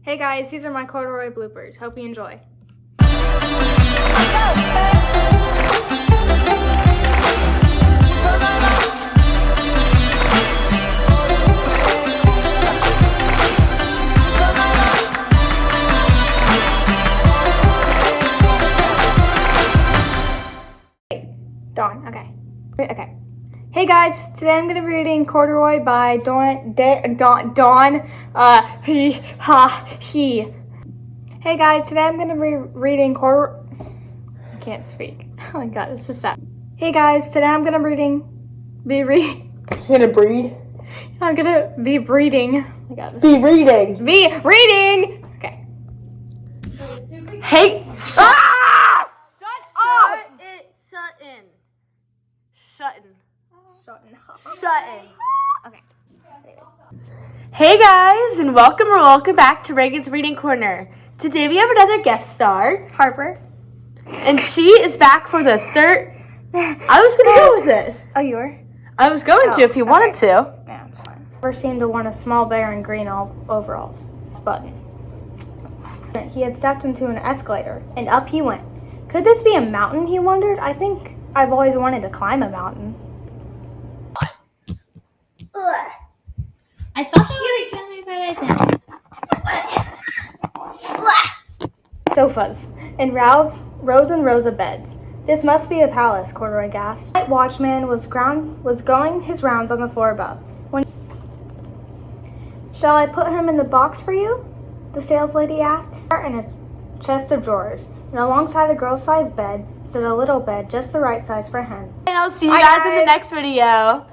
Hey guys, these are my Corduroy bloopers. Hope you enjoy. Dawn, okay. Hey guys, today I'm gonna be reading Corduroy by Dawn. He. Hey guys, today I'm gonna be reading Corduroy. I can't speak. Oh my god, this is sad. Hey guys, today I'm gonna I'm gonna be breeding. Oh my god, reading. Okay. Hey. Shut in. Okay. Hey guys, and welcome back to Reagan's Reading Corner. Today we have another guest star, Harper. and she is back for the third. I was gonna go with it. Oh, you were? I was going to if you wanted to. Yeah, it's fine. Harper seemed to want a small bear in green overalls. Button. He had stepped into an escalator, and up he went. Could this be a mountain, he wondered? I think I've always wanted to climb a mountain. I thought you were gonna kill me by that. Sofas and rows and rows of beds. This must be a palace, Corduroy gasped. The night watchman was going his rounds on the floor above. Shall I put him in the box for you? The saleslady asked. In a chest of drawers, and alongside a girl-sized bed stood a little bed just the right size for him. And I'll see you guys in the next video.